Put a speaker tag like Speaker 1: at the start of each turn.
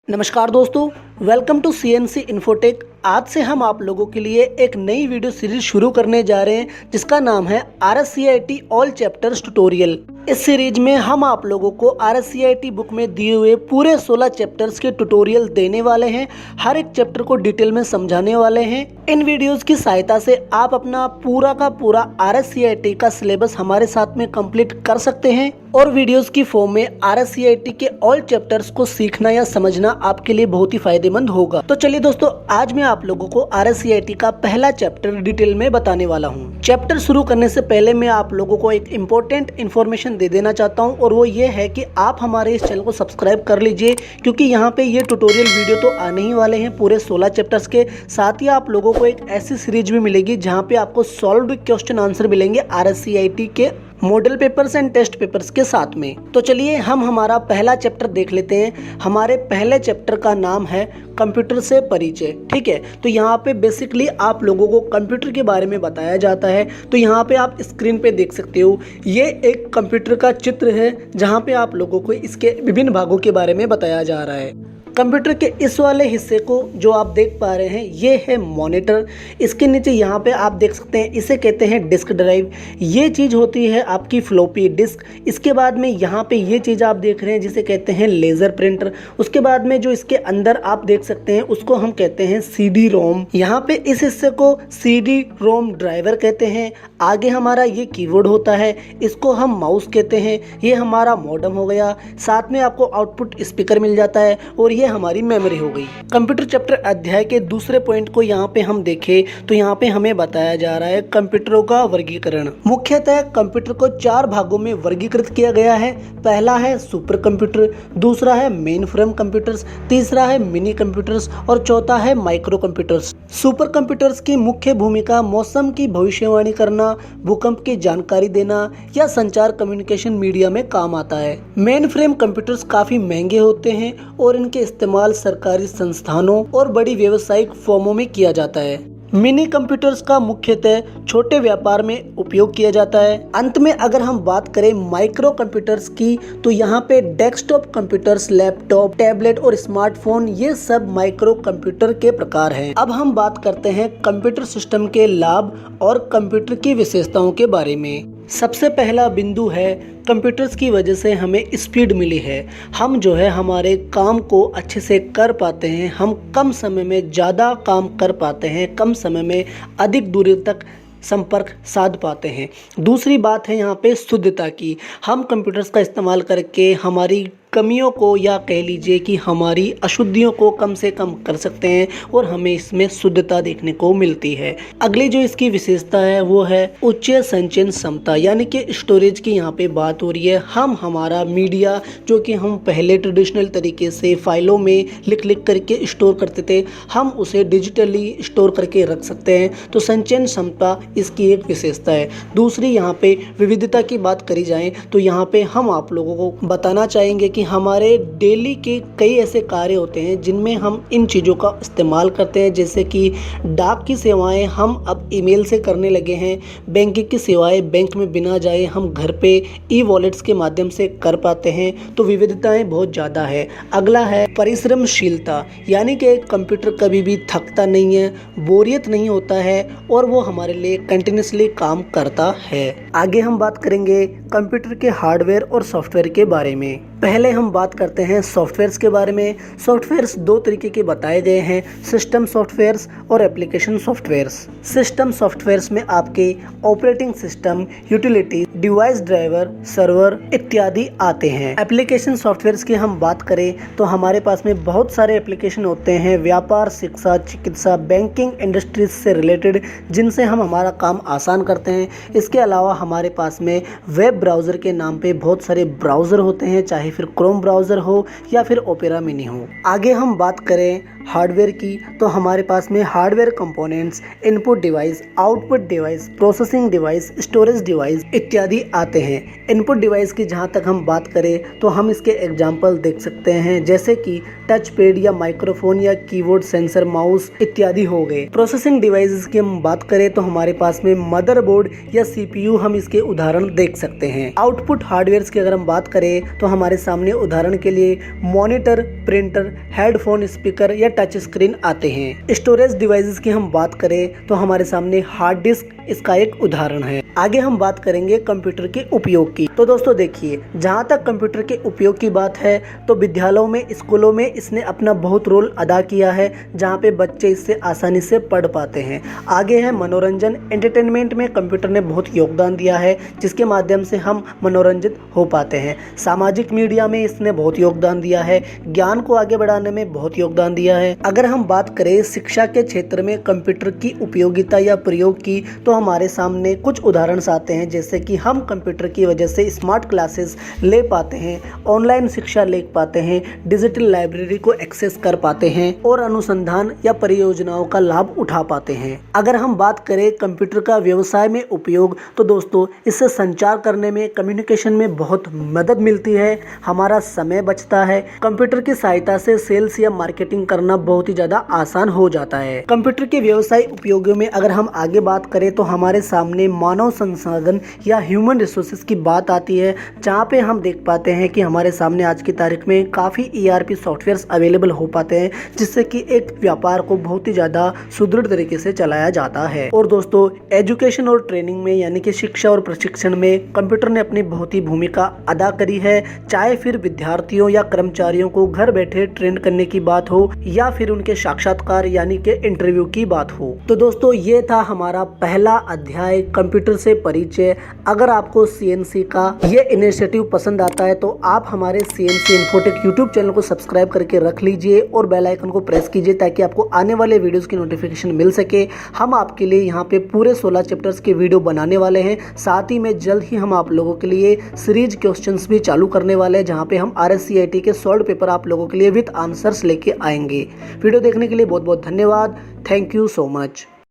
Speaker 1: नमस्कार दोस्तों, welcome to CNC infotech. आज से हम आप लोगों के लिए एक नई वीडियो सीरीज शुरू करने जा रहे हैं जिसका नाम है RSCIT ऑल चैप्टर्स ट्यूटोरियल। इस सीरीज में हम आप लोगों को RSCIT बुक में दिए हुए पूरे 16 चैप्टर्स के ट्यूटोरियल देने वाले हैं। हर एक चैप्टर को डिटेल में समझाने वाले हैं। इन वीडियोस की सहायता से आप अपना पूरा का पूरा RSCIT का सिलेबस हमारे साथ में कंप्लीट कर सकते हैं और वीडियोस की फॉर्म में RSCIT के ऑल चैप्टर्स को सीखना या समझना आपके लिए बहुत ही फायदेमंद होगा। तो चलिए दोस्तों, आज मैं आप लोगों को RSCIT का पहला चैप्टर डिटेल में बताने वाला हूँ। चैप्टर शुरू करने से पहले मैं आप लोगों को एक इम्पोर्टेंट इन्फॉर्मेशन दे देना चाहता हूँ और वो ये है कि आप हमारे इस चैनल को सब्सक्राइब कर लीजिए, क्योंकि यहाँ पे ये ट्यूटोरियल वीडियो तो आने ही वाले हैं पूरे 16 चैप्टर्स के। साथ ही आप लोगों को एक ऐसी सीरीज भी मिलेगी जहाँ पे आपको सॉल्व्ड क्वेश्चन आंसर मिलेंगे RSCIT के model papers and test papers के साथ में। तो चलिए हम हमारा पहला चैप्टर देख लेते हैं। हमारे पहले चैप्टर का नाम है कंप्यूटर से परिचय। ठीक है, तो यहाँ पे बेसिकली आप लोगों को कंप्यूटर के बारे में बताया जाता है। तो यहाँ पे आप स्क्रीन पे देख सकते हो, ये एक कंप्यूटर का चित्र है जहाँ पे आप लोगों को इसके विभिन्न भागों के बारे में बताया जा रहा है। कंप्यूटर के इस वाले हिस्से को जो आप देख पा रहे हैं ये है मॉनिटर। इसके नीचे यहाँ पे आप देख सकते हैं, इसे कहते हैं डिस्क ड्राइव। ये चीज़ होती है आपकी फ्लॉपी डिस्क। इसके बाद में यहाँ पे ये चीज़ आप देख रहे हैं जिसे कहते हैं लेज़र प्रिंटर। उसके बाद में जो इसके अंदर आप देख सकते हैं उसको हम कहते हैं CD रोम। यहाँ पे इस हिस्से को CD रोम ड्राइवर कहते हैं। आगे हमारा ये कीबोर्ड होता है, इसको हम माउस कहते हैं। ये हमारा मॉडेम हो गया, साथ में आपको आउटपुट स्पीकर मिल जाता है और ये हमारी मेमोरी हो गई। कंप्यूटर चैप्टर अध्याय के दूसरे पॉइंट को यहाँ पे हम देखें तो यहाँ पे हमें बताया जा रहा है कंप्यूटरों का वर्गीकरण। मुख्यतः कंप्यूटर को 4 भागों में वर्गीकृत किया गया है। पहला है सुपर कंप्यूटर, दूसरा है मेन फ्रेम कंप्यूटर्स, तीसरा है मिनी कंप्यूटर्स और चौथा है माइक्रो कंप्यूटर्स। सुपर कंप्यूटर्स की मुख्य भूमिका मौसम की भविष्यवाणी करना, भूकंप की जानकारी देना या संचार कम्युनिकेशन मीडिया में काम आता है। मेन फ्रेम कंप्यूटर्स काफी महंगे होते हैं और इनके इस्तेमाल सरकारी संस्थानों और बड़ी व्यावसायिक फर्मों में किया जाता है। मिनी कंप्यूटर्स का मुख्यतः छोटे व्यापार में उपयोग किया जाता है। अंत में अगर हम बात करें माइक्रो कंप्यूटर्स की तो यहाँ पे डेस्कटॉप कंप्यूटर्स, लैपटॉप, टैबलेट और स्मार्टफोन ये सब माइक्रो कंप्यूटर के प्रकार हैं। अब हम बात करते हैं कंप्यूटर सिस्टम के लाभ और कंप्यूटर की विशेषताओं के बारे में। सबसे पहला बिंदु है कंप्यूटर्स की वजह से हमें स्पीड मिली है। हम जो है हमारे काम को अच्छे से कर पाते हैं, हम कम समय में ज़्यादा काम कर पाते हैं, कम समय में अधिक दूरी तक संपर्क साध पाते हैं। दूसरी बात है यहाँ पे शुद्धता की। हम कंप्यूटर्स का इस्तेमाल करके हमारी कमियों को या कह लीजिए कि हमारी अशुद्धियों को कम से कम कर सकते हैं और हमें इसमें शुद्धता देखने को मिलती है। अगली जो इसकी विशेषता है वो है उच्च संचयन क्षमता, यानी कि स्टोरेज की यहाँ पे बात हो रही है। हम हमारा मीडिया जो कि हम पहले ट्रेडिशनल तरीके से फाइलों में लिख करके स्टोर करते थे, हम उसे डिजिटली स्टोर करके रख सकते हैं। तो संचयन क्षमता इसकी एक विशेषता है। दूसरी यहाँ पे विविधता की बात करी जाए तो यहाँ पे हम आप लोगों को बताना चाहेंगे कि हमारे डेली के कई ऐसे कार्य होते हैं जिनमें हम इन चीज़ों का इस्तेमाल करते हैं, जैसे कि डाक की सेवाएं हम अब ईमेल से करने लगे हैं। बैंकिंग की सेवाएं बैंक में बिना जाए हम घर पे ई-वॉलेट्स के माध्यम से कर पाते हैं। तो विविधताएं बहुत ज़्यादा है। अगला है परिश्रमशीलता, यानी कि कंप्यूटर कभी भी थकता नहीं है, बोरियत नहीं होता है और वो हमारे लिए कंटिन्यूसली काम करता है। आगे हम बात करेंगे कंप्यूटर के हार्डवेयर और सॉफ्टवेयर के बारे में। पहले हम बात करते हैं सॉफ्टवेयर्स के बारे में। सॉफ्टवेयर्स 2 तरीके के बताए गए हैं, सिस्टम सॉफ्टवेयर्स और एप्लीकेशन सॉफ्टवेयर्स। सिस्टम सॉफ्टवेयर्स में आपके operating system, utility, device driver, server इत्यादि आते हैं। एप्लीकेशन सॉफ्टवेयर्स की हम बात करें तो हमारे पास में बहुत सारे एप्लीकेशन होते हैं, व्यापार, शिक्षा, चिकित्सा, बैंकिंग इंडस्ट्रीज से रिलेटेड, जिनसे हम हमारा काम आसान करते हैं। इसके अलावा हमारे पास में वेब ब्राउज़र के नाम पे बहुत सारे ब्राउज़र होते हैं, चाहे फिर क्रोम ब्राउज़र हो या फिर ओपेरा मिनी हो। आगे हम बात करें हार्डवेयर की तो हमारे पास में hardware components, input device, output device, processing device, storage device इत्यादि आते हैं। इनपुट डिवाइस की जहां तक हम बात करें तो हम इसके एग्जाम्पल देख सकते हैं, जैसे कि टच पैड या माइक्रोफोन या कीबोर्ड, सेंसर, माउस इत्यादि हो गए। प्रोसेसिंग डिवाइसेस की हम बात करें तो हमारे पास में मदरबोर्ड या CPU हम इसके उदाहरण देख सकते हैं। आउटपुट हार्डवेयर की अगर हम बात करें तो हमारे हमारे सामने उदाहरण के लिए मॉनिटर, प्रिंटर, हेडफोन, स्पीकर या टच स्क्रीन आते हैं। स्टोरेज डिवाइसेस की हम बात करें तो हमारे सामने हार्ड डिस्क इसका एक उदाहरण है। आगे हम बात करेंगे कंप्यूटर के उपयोग की। तो दोस्तों देखिए, जहाँ तक कंप्यूटर के उपयोग की बात है तो विद्यालयों में, स्कूलों में इसने अपना बहुत रोल अदा किया है, जहाँ पे बच्चे इससे आसानी से पढ़ पाते हैं। आगे है मनोरंजन, एंटरटेनमेंट में कंप्यूटर ने बहुत योगदान दिया है, जिसके माध्यम से हम मनोरंजित हो पाते हैं। सामाजिक मीडिया में इसने बहुत योगदान दिया है, ज्ञान को आगे बढ़ाने में बहुत योगदान दिया है। अगर हम बात करें शिक्षा के क्षेत्र में कंप्यूटर की उपयोगिता या प्रयोग की, तो हमारे सामने कुछ उदाहरण आते हैं, जैसे कि हम कंप्यूटर की वजह से स्मार्ट क्लासेस ले पाते हैं, ऑनलाइन शिक्षा ले पाते हैं, डिजिटल लाइब्रेरी को एक्सेस कर पाते हैं और अनुसंधान या परियोजनाओं का लाभ उठा पाते हैं। अगर हम बात करें कंप्यूटर का व्यवसाय में उपयोग, तो दोस्तों इससे संचार करने में, कम्युनिकेशन में बहुत मदद मिलती है, हमारा समय बचता है। कंप्यूटर की सहायता से सेल्स या मार्केटिंग करना बहुत ही ज्यादा आसान हो जाता है। कंप्यूटर के व्यवसाय उपयोगों में अगर हम आगे बात करें तो हमारे सामने मानव संसाधन या ह्यूमन रिसोर्सेज की बात आती है, जहाँ पे हम देख पाते हैं कि हमारे सामने आज की तारीख में काफ़ी ERP सॉफ्टवेयर्स अवेलेबल हो पाते हैं, जिससे कि एक व्यापार को बहुत ही ज़्यादा सुदृढ़ तरीके से चलाया जाता है। और दोस्तों एजुकेशन और ट्रेनिंग में, यानी कि शिक्षा और प्रशिक्षण में कंप्यूटर ने अपनी बहुत ही भूमिका अदा करी है, चाहे फिर विद्यार्थियों या कर्मचारियों को घर बैठे ट्रेन करने की बात हो या फिर उनके साक्षात्कार यानी कि इंटरव्यू की बात हो। तो दोस्तों ये था हमारा पहला अध्याय कंप्यूटर से परिचय। अगर आपको CNC का ये इनिशिएटिव पसंद आता है तो आप हमारे CNC इन्फोटेक यूट्यूब चैनल को सब्सक्राइब करके रख लीजिए और बेल आइकन को प्रेस कीजिए, ताकि आपको आने वाले वीडियोस की नोटिफिकेशन मिल सके। हम आपके लिए यहाँ पे पूरे 16 चैप्टर्स के वीडियो बनाने वाले हैं। साथ ही में जल्द ही हम आप लोगों के लिए सीरीज क्वेश्चंस भी चालू करने वाले हैं, जहाँ पे हम RSCIT के सॉल्व पेपर आप लोगों के लिए विद आंसर्स लेके आएंगे। वीडियो देखने के लिए बहुत बहुत धन्यवाद। Thank you so much.